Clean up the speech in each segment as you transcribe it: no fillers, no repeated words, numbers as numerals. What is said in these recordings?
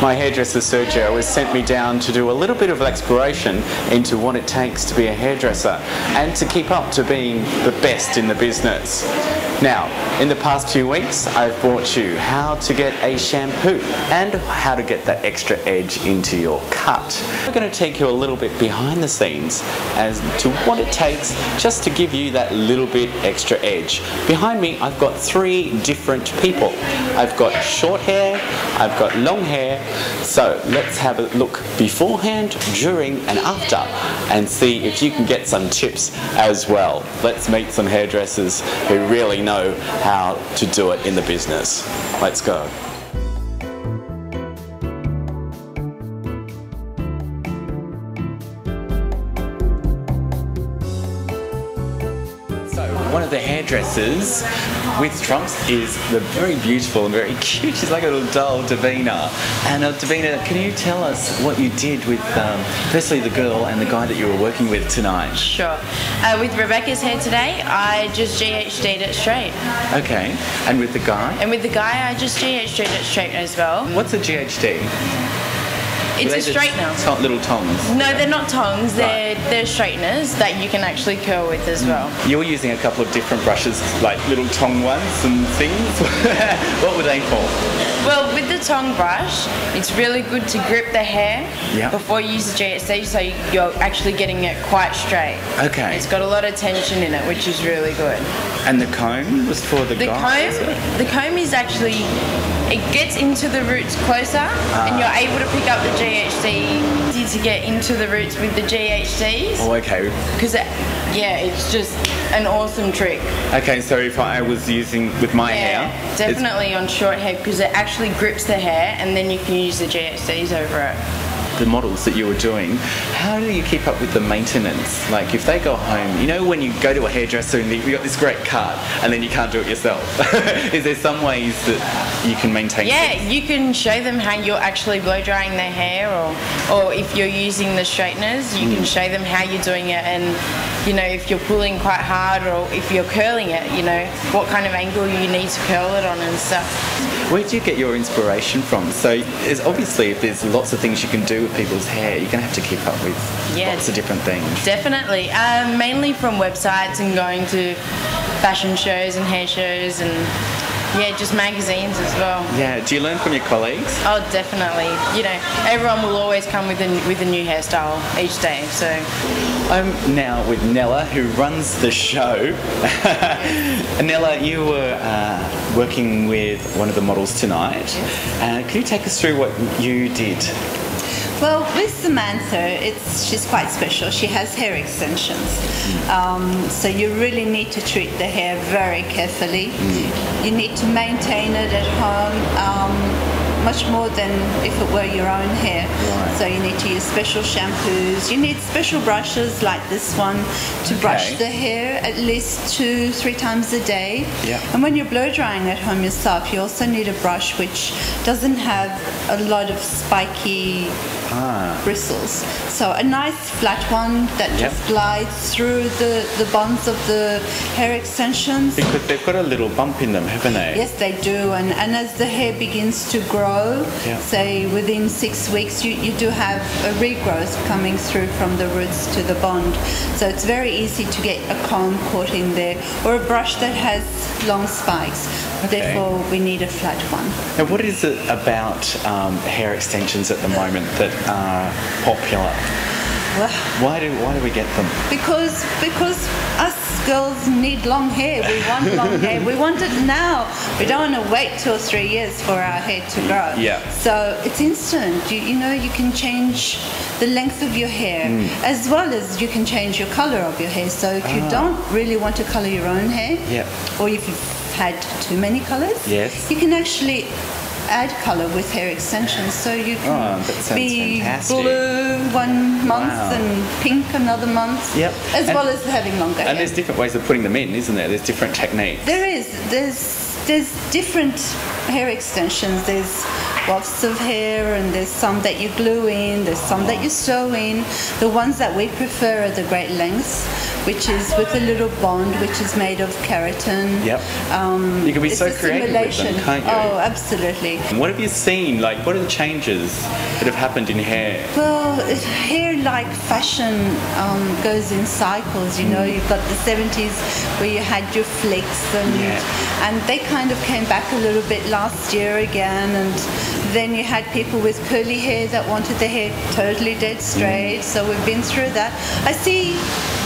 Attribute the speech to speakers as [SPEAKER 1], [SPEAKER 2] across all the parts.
[SPEAKER 1] My hairdresser Sergio has sent me down to do a little bit of exploration into what it takes to be a hairdresser and to keep up to being the best in the business. Now, in the past few weeks, I've brought you how to get a shampoo and how to get that extra edge into your cut. We're going to take you a little bit behind the scenes as to what it takes just to give you that little bit extra edge. Behind me, I've got 3 different people. I've got short hair, I've got long hair, so let's have a look beforehand, during and after and see if you can get some tips as well. Let's meet some hairdressers who really know how to do it in the business. Let's go. One of the hairdressers with trunks is the very beautiful and very cute. She's like a little doll, Davina. And Davina, can you tell us what you did with, firstly, the girl and the guy that you were working with tonight?
[SPEAKER 2] Sure. With Rebecca's hair today, I just GHD'd it straight.
[SPEAKER 1] Okay. And with the guy?
[SPEAKER 2] And with the guy, I just GHD'd it straight as well.
[SPEAKER 1] What's a GHD?
[SPEAKER 2] It's a straightener.
[SPEAKER 1] Little tongs?
[SPEAKER 2] No, they're not tongs. They're straighteners that you can actually curl with as well.
[SPEAKER 1] You were using a couple of different brushes, like little tong ones and things. What were they for?
[SPEAKER 2] Well, with the tong brush, it's really good to grip the hair before you use the GHD, so you're actually getting it quite straight. Okay. It's got a lot of tension in it, which is really good. And
[SPEAKER 1] the comb was for the guy?
[SPEAKER 2] The comb is actually, it gets into the roots closer, and you're able to pick up the GHD to get into the roots with the GHDs.
[SPEAKER 1] Oh, okay.
[SPEAKER 2] Because, it's just an awesome trick.
[SPEAKER 1] Okay, so if I was using with my hair...
[SPEAKER 2] definitely on short hair, because it actually grips the hair, and then you can use the GHDs over it.
[SPEAKER 1] The models that you were doing, how do you keep up with the maintenance? Like if they go home, you know when you go to a hairdresser and you've got this great cut and then you can't do it yourself. Is there some ways that you can maintain things?
[SPEAKER 2] You can show them how you're actually blow drying their hair, or if you're using the straighteners, you can show them how you're doing it, and you know, if you're pulling quite hard or if you're curling it, you know, what kind of angle you need to curl it on and stuff.
[SPEAKER 1] Where do you get your inspiration from? So obviously if there's lots of things you can do with people's hair, you're going to have to keep up with lots of different things.
[SPEAKER 2] Definitely. Mainly from websites and going to fashion shows and hair shows and just magazines as well.
[SPEAKER 1] Yeah, do you learn from your colleagues?
[SPEAKER 2] Oh, definitely. You know, everyone will always come with a new hairstyle each day, so.
[SPEAKER 1] I'm now with Nella, who runs the show. Nella, you were working with one of the models tonight. Can you take us through what you did?
[SPEAKER 3] Well, with Samantha, she's quite special. She has hair extensions. So you really need to treat the hair very carefully. You need to maintain it at home much more than if it were your own hair. Right. So you need to use special shampoos. You need special brushes like this one to brush the hair at least 2-3 times a day. Yeah. And when you're blow drying at home yourself, you also need a brush which doesn't have a lot of spiky bristles. So a nice flat one that just glides through the bonds of the hair extensions.
[SPEAKER 1] Because they've got a little bump in them, haven't they?
[SPEAKER 3] Yes, they do. And as the hair begins to grow, say within 6 weeks, you do have a regrowth coming through from the roots to the bond. So it's very easy to get a comb caught in there, or a brush that has long spikes. Therefore, we need a flat one.
[SPEAKER 1] Now, what is it about hair extensions at the moment that are popular?
[SPEAKER 3] Well,
[SPEAKER 1] why do we get them?
[SPEAKER 3] Because us girls need long hair. We want long hair. We want it now. We don't want to wait 2 or 3 years for our hair to grow. Yeah. So it's instant. You know, you can change the length of your hair as well as you can change your color of your hair. So if you don't really want to color your own hair, or if you've had too many colors, you can actually add colour with hair extensions, so you can be blue one month and pink another month, as well as having longer hair.
[SPEAKER 1] And there's different ways of putting them in, isn't there? There's different techniques.
[SPEAKER 3] There is. There's different hair extensions. There's wafts of hair, and there's some that you glue in, there's some that you sew in. The ones that we prefer are the great lengths, which is with a little bond, which is made of keratin.
[SPEAKER 1] Yep. You can be so creative with them, can't you?
[SPEAKER 3] Oh, absolutely.
[SPEAKER 1] What have you seen? Like, what are the changes that have happened in hair?
[SPEAKER 3] Well, hair, like fashion, goes in cycles. You know, you've got the 70s where you had your flicks, and they kind of came back a little bit last year again, and then you had people with curly hair that wanted their hair totally dead straight. So we've been through that. I see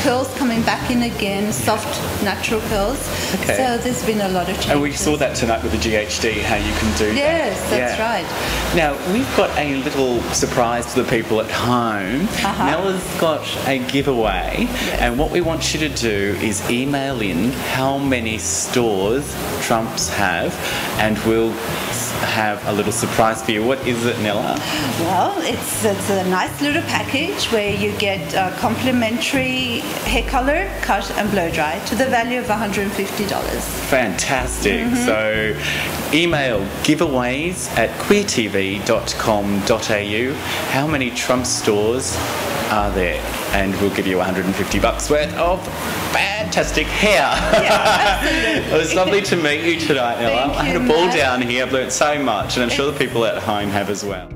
[SPEAKER 3] curls coming back in again, soft, natural curls.
[SPEAKER 1] Okay.
[SPEAKER 3] So there's been a lot of changes.
[SPEAKER 1] And we saw that tonight with the GHD, how you can do that.
[SPEAKER 3] Yes, that's right.
[SPEAKER 1] Now, we've got a little surprise to the people at home. Nella's got a giveaway, and what we want you to do is email in how many stores Trumps have, and we'll have a little surprise for you. What is it, Nella?
[SPEAKER 3] Well, it's a nice little package where you get complimentary hair color, cut and blow dry to the value of $150.
[SPEAKER 1] Fantastic. So email giveaways@queertv.com.au. How many Trump stores are there? And we'll give you $150 worth of fantastic hair.
[SPEAKER 3] Yeah, absolutely.
[SPEAKER 1] It was lovely to meet you tonight, Nella.
[SPEAKER 3] Thank
[SPEAKER 1] I had a
[SPEAKER 3] you,
[SPEAKER 1] ball
[SPEAKER 3] Matt.
[SPEAKER 1] down here. I've learnt so much, and I'm sure the people at home have as well.